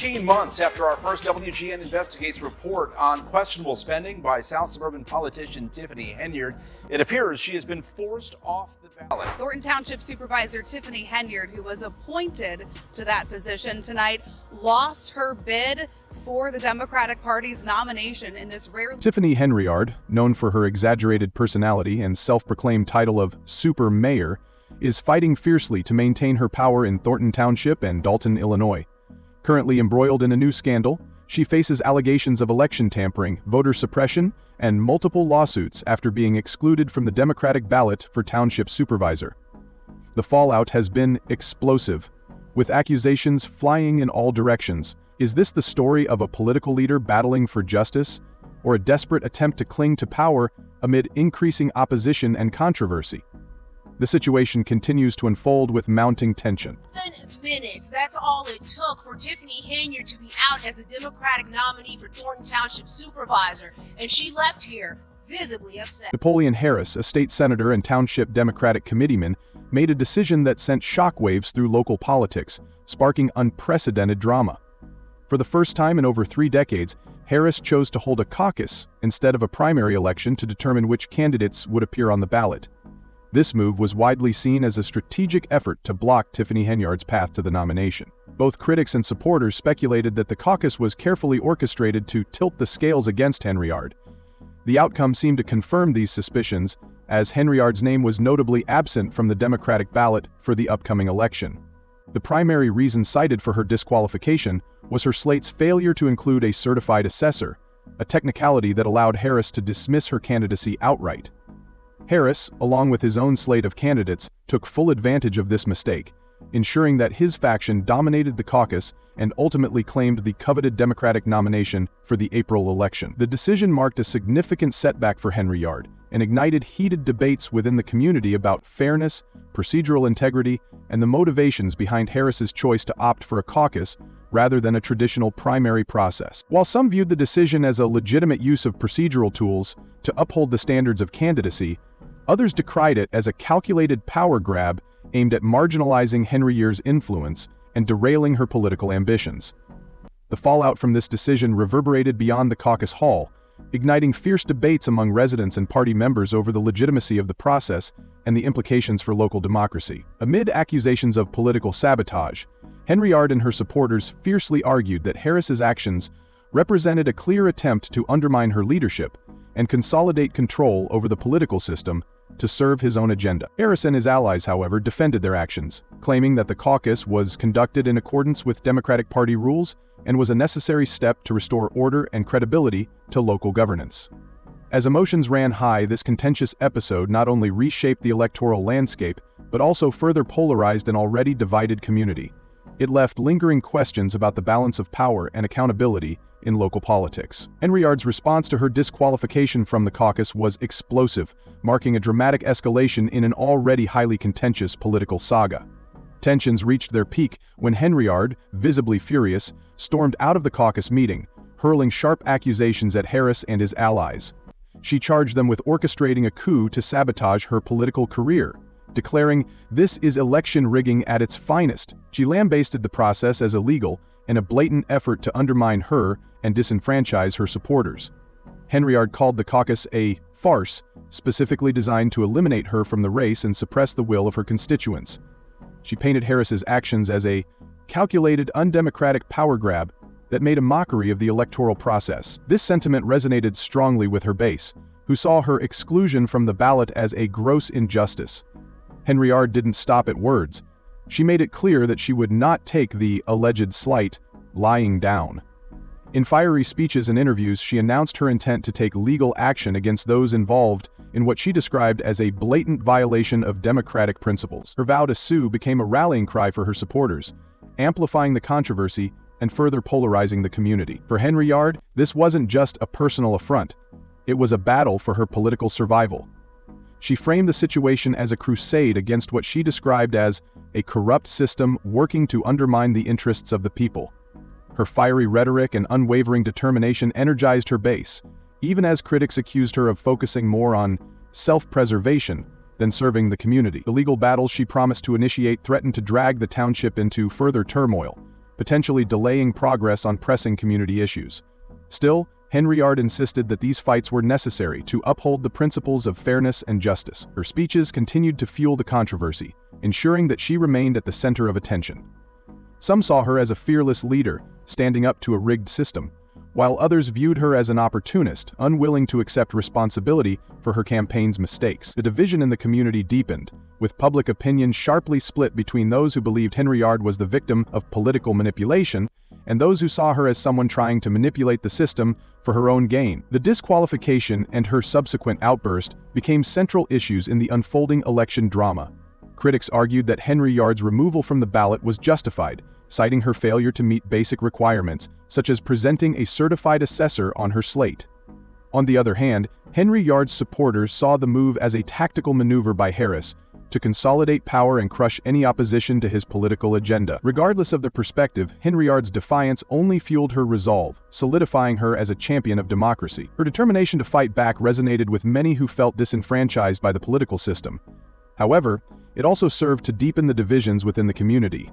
18 months after our first WGN Investigates report on questionable spending by South Suburban politician Tiffany Henyard, it appears she has been forced off the ballot. Thornton Township Supervisor Tiffany Henyard, who was appointed to that position tonight, lost her bid for the Democratic Party's nomination in this rare... Tiffany Henyard, known for her exaggerated personality and self-proclaimed title of Super Mayor, is fighting fiercely to maintain her power in Thornton Township and Dalton, Illinois. Currently embroiled in a new scandal, she faces allegations of election tampering, voter suppression, and multiple lawsuits after being excluded from the Democratic ballot for township supervisor. The fallout has been explosive, with accusations flying in all directions. Is this the story of a political leader battling for justice, or a desperate attempt to cling to power amid increasing opposition and controversy? The situation continues to unfold with mounting tension. 7 minutes, that's all it took for Tiffany Henyard to be out as the Democratic nominee for Thornton Township Supervisor, and she left here visibly upset. Napoleon Harris, a state senator and township Democratic committeeman, made a decision that sent shockwaves through local politics, sparking unprecedented drama. For the first time in over 3 decades, Harris chose to hold a caucus instead of a primary election to determine which candidates would appear on the ballot. This move was widely seen as a strategic effort to block Tiffany Henyard's path to the nomination. Both critics and supporters speculated that the caucus was carefully orchestrated to tilt the scales against Henyard. The outcome seemed to confirm these suspicions, as Henyard's name was notably absent from the Democratic ballot for the upcoming election. The primary reason cited for her disqualification was her slate's failure to include a certified assessor, a technicality that allowed Harris to dismiss her candidacy outright. Harris, along with his own slate of candidates, took full advantage of this mistake, ensuring that his faction dominated the caucus and ultimately claimed the coveted Democratic nomination for the April election. The decision marked a significant setback for Henyard and ignited heated debates within the community about fairness, procedural integrity, and the motivations behind Harris's choice to opt for a caucus rather than a traditional primary process. While some viewed the decision as a legitimate use of procedural tools to uphold the standards of candidacy, others decried it as a calculated power grab aimed at marginalizing Henyard's influence and derailing her political ambitions. The fallout from this decision reverberated beyond the caucus hall, igniting fierce debates among residents and party members over the legitimacy of the process and the implications for local democracy. Amid accusations of political sabotage, Henyard and her supporters fiercely argued that Harris's actions represented a clear attempt to undermine her leadership and consolidate control over the political system to serve his own agenda. Harris and his allies, however, defended their actions, claiming that the caucus was conducted in accordance with Democratic Party rules and was a necessary step to restore order and credibility to local governance. As emotions ran high, this contentious episode not only reshaped the electoral landscape, but also further polarized an already divided community. It left lingering questions about the balance of power and accountability in local politics. Henyard's response to her disqualification from the caucus was explosive, marking a dramatic escalation in an already highly contentious political saga. Tensions reached their peak when Henyard, visibly furious, stormed out of the caucus meeting, hurling sharp accusations at Harris and his allies. She charged them with orchestrating a coup to sabotage her political career, declaring, "This is election rigging at its finest." She lambasted the process as illegal and a blatant effort to undermine her and disenfranchise her supporters. Henyard called the caucus a farce, specifically designed to eliminate her from the race and suppress the will of her constituents. She painted Harris's actions as a calculated, undemocratic power grab that made a mockery of the electoral process. This sentiment resonated strongly with her base, who saw her exclusion from the ballot as a gross injustice. Henyard didn't stop at words. She made it clear that she would not take the alleged slight lying down. In fiery speeches and interviews, she announced her intent to take legal action against those involved in what she described as a blatant violation of democratic principles. Her vow to sue became a rallying cry for her supporters, amplifying the controversy and further polarizing the community. For Henyard, this wasn't just a personal affront. It was a battle for her political survival. She framed the situation as a crusade against what she described as a corrupt system working to undermine the interests of the people. Her fiery rhetoric and unwavering determination energized her base, even as critics accused her of focusing more on self-preservation than serving the community. The legal battles she promised to initiate threatened to drag the township into further turmoil, potentially delaying progress on pressing community issues. Still, Henyard insisted that these fights were necessary to uphold the principles of fairness and justice. Her speeches continued to fuel the controversy, ensuring that she remained at the center of attention. Some saw her as a fearless leader, standing up to a rigged system, while others viewed her as an opportunist, unwilling to accept responsibility for her campaign's mistakes. The division in the community deepened, with public opinion sharply split between those who believed Henyard was the victim of political manipulation and those who saw her as someone trying to manipulate the system for her own gain. The disqualification and her subsequent outburst became central issues in the unfolding election drama. Critics argued that Henyard's removal from the ballot was justified, citing her failure to meet basic requirements, such as presenting a certified assessor on her slate. On the other hand, Henyard's supporters saw the move as a tactical maneuver by Harris to consolidate power and crush any opposition to his political agenda. Regardless of the perspective, Henyard's defiance only fueled her resolve, solidifying her as a champion of democracy. Her determination to fight back resonated with many who felt disenfranchised by the political system. However, it also served to deepen the divisions within the community.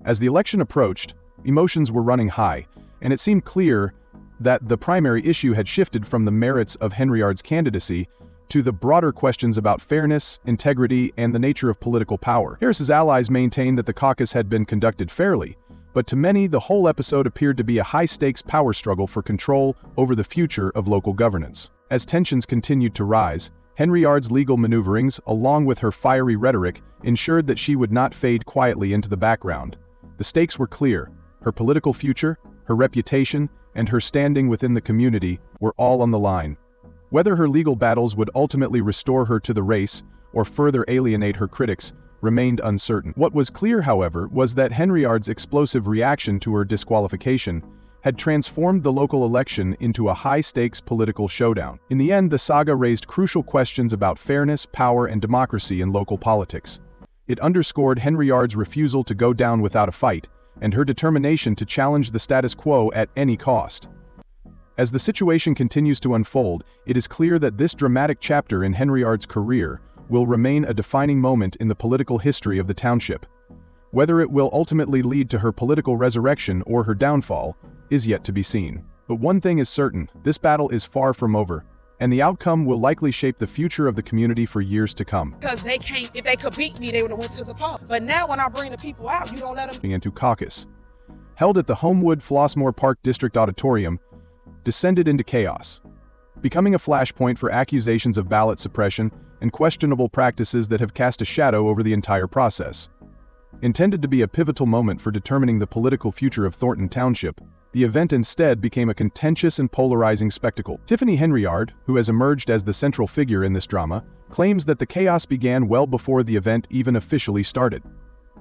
As the election approached, emotions were running high, and it seemed clear that the primary issue had shifted from the merits of Henyard's candidacy to the broader questions about fairness, integrity, and the nature of political power. Harris's allies maintained that the caucus had been conducted fairly, but to many, the whole episode appeared to be a high-stakes power struggle for control over the future of local governance. As tensions continued to rise, Henyard's legal maneuverings, along with her fiery rhetoric, ensured that she would not fade quietly into the background. The stakes were clear. Her political future, her reputation, and her standing within the community were all on the line. Whether her legal battles would ultimately restore her to the race or further alienate her critics remained uncertain. What was clear, however, was that Henyard's explosive reaction to her disqualification had transformed the local election into a high-stakes political showdown. In the end, the saga raised crucial questions about fairness, power, and democracy in local politics. It underscored Henyard's refusal to go down without a fight, and her determination to challenge the status quo at any cost. As the situation continues to unfold, it is clear that this dramatic chapter in Henyard's career will remain a defining moment in the political history of the township. Whether it will ultimately lead to her political resurrection or her downfall is yet to be seen. But one thing is certain, this battle is far from over, and the outcome will likely shape the future of the community for years to come. Because they can't, if they could beat me, they would have went to the polls. But now when I bring the people out, you don't let them. Into caucus. Held at the Homewood Flossmoor Park District Auditorium, descended into chaos, becoming a flashpoint for accusations of ballot suppression and questionable practices that have cast a shadow over the entire process. Intended to be a pivotal moment for determining the political future of Thornton Township, the event instead became a contentious and polarizing spectacle. Tiffany Henyard, who has emerged as the central figure in this drama, claims that the chaos began well before the event even officially started.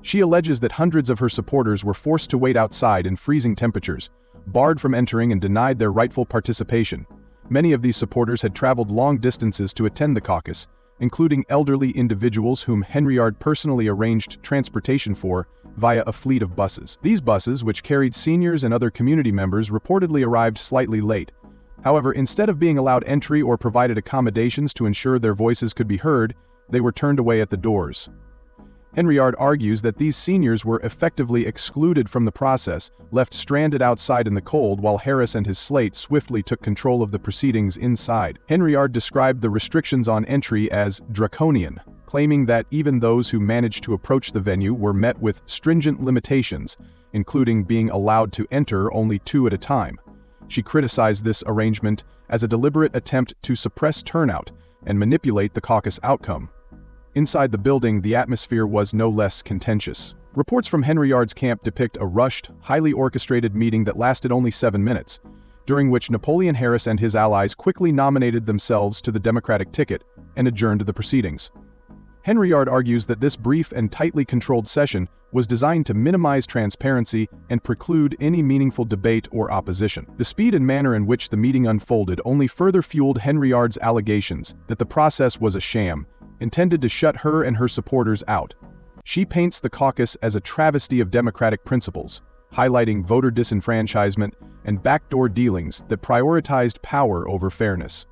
She alleges that hundreds of her supporters were forced to wait outside in freezing temperatures, barred from entering and denied their rightful participation. Many of these supporters had traveled long distances to attend the caucus, including elderly individuals whom Henyard personally arranged transportation for via a fleet of buses. These buses, which carried seniors and other community members, reportedly arrived slightly late. However, instead of being allowed entry or provided accommodations to ensure their voices could be heard, they were turned away at the doors. Henyard argues that these seniors were effectively excluded from the process, left stranded outside in the cold while Harris and his slate swiftly took control of the proceedings inside. Henyard described the restrictions on entry as draconian, claiming that even those who managed to approach the venue were met with stringent limitations, including being allowed to enter only 2 at a time. She criticized this arrangement as a deliberate attempt to suppress turnout and manipulate the caucus outcome. Inside the building, the atmosphere was no less contentious. Reports from Henyard's camp depict a rushed, highly orchestrated meeting that lasted only 7 minutes, during which Napoleon Harris and his allies quickly nominated themselves to the Democratic ticket and adjourned the proceedings. Henyard argues that this brief and tightly controlled session was designed to minimize transparency and preclude any meaningful debate or opposition. The speed and manner in which the meeting unfolded only further fueled Henyard's allegations that the process was a sham, intended to shut her and her supporters out. She paints the caucus as a travesty of democratic principles, highlighting voter disenfranchisement and backdoor dealings that prioritized power over fairness.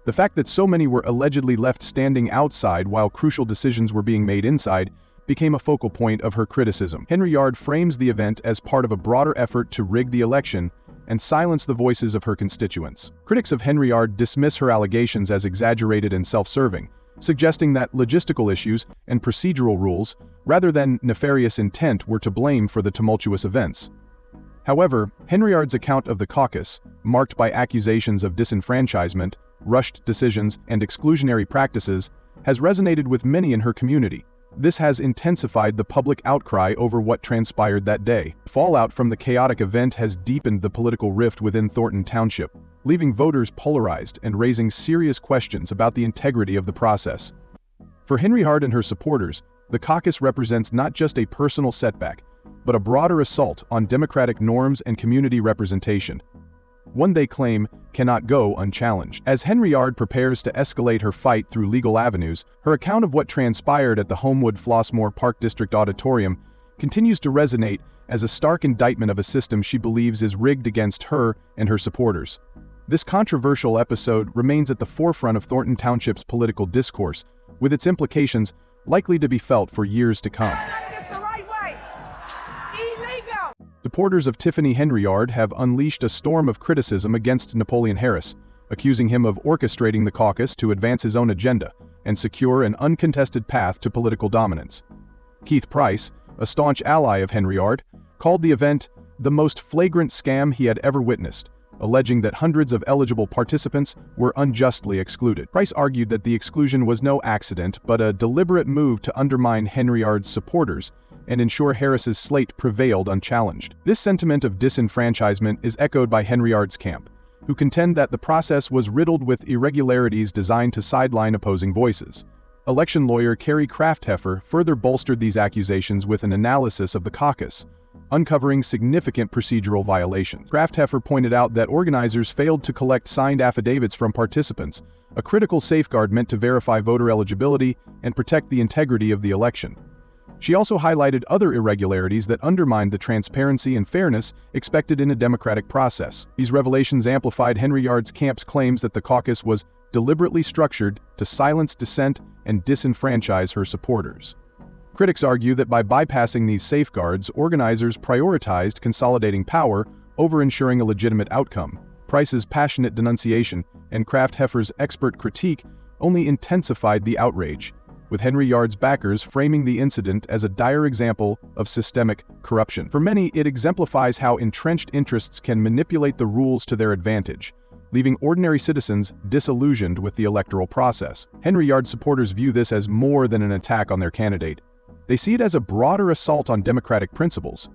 The fact that so many were allegedly left standing outside while crucial decisions were being made inside became a focal point of her criticism. Henyard frames the event as part of a broader effort to rig the election and silence the voices of her constituents. Critics of Henyard dismiss her allegations as exaggerated and self-serving, suggesting that logistical issues and procedural rules, rather than nefarious intent, were to blame for the tumultuous events. However, Henyard's account of the caucus, marked by accusations of disenfranchisement, rushed decisions, and exclusionary practices, has resonated with many in her community. This has intensified the public outcry over what transpired that day. Fallout from the chaotic event has deepened the political rift within Thornton Township, leaving voters polarized and raising serious questions about the integrity of the process. For Henyard and her supporters, the caucus represents not just a personal setback, but a broader assault on democratic norms and community representation, one they claim cannot go unchallenged. As Henyard prepares to escalate her fight through legal avenues, her account of what transpired at the Homewood Flossmoor Park District Auditorium continues to resonate as a stark indictment of a system she believes is rigged against her and her supporters. This controversial episode remains at the forefront of Thornton Township's political discourse, with its implications likely to be felt for years to come. Supporters of Tiffany Henyard have unleashed a storm of criticism against Napoleon Harris, accusing him of orchestrating the caucus to advance his own agenda and secure an uncontested path to political dominance. Keith Price, a staunch ally of Henyard, called the event the most flagrant scam he had ever witnessed, alleging that hundreds of eligible participants were unjustly excluded. Price argued that the exclusion was no accident but a deliberate move to undermine Henyard's supporters and ensure Harris's slate prevailed unchallenged. This sentiment of disenfranchisement is echoed by Henyard's camp, who contend that the process was riddled with irregularities designed to sideline opposing voices. Election lawyer Carrie Kraftheffer further bolstered these accusations with an analysis of the caucus, uncovering significant procedural violations. Kraftheffer pointed out that organizers failed to collect signed affidavits from participants, a critical safeguard meant to verify voter eligibility and protect the integrity of the election. She also highlighted other irregularities that undermined the transparency and fairness expected in a democratic process. These revelations amplified Henyard's camp's claims that the caucus was deliberately structured to silence dissent and disenfranchise her supporters. Critics argue that by bypassing these safeguards, organizers prioritized consolidating power over ensuring a legitimate outcome. Price's passionate denunciation and Kraftheffer's expert critique only intensified the outrage, with Henyard's backers framing the incident as a dire example of systemic corruption. For many, it exemplifies how entrenched interests can manipulate the rules to their advantage, leaving ordinary citizens disillusioned with the electoral process. Henyard supporters view this as more than an attack on their candidate. They see it as a broader assault on democratic principles.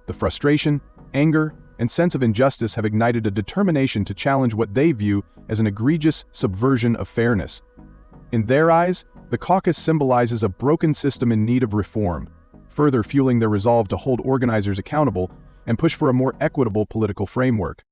The frustration, anger, and sense of injustice have ignited a determination to challenge what they view as an egregious subversion of fairness. In their eyes, the caucus symbolizes a broken system in need of reform, further fueling their resolve to hold organizers accountable and push for a more equitable political framework.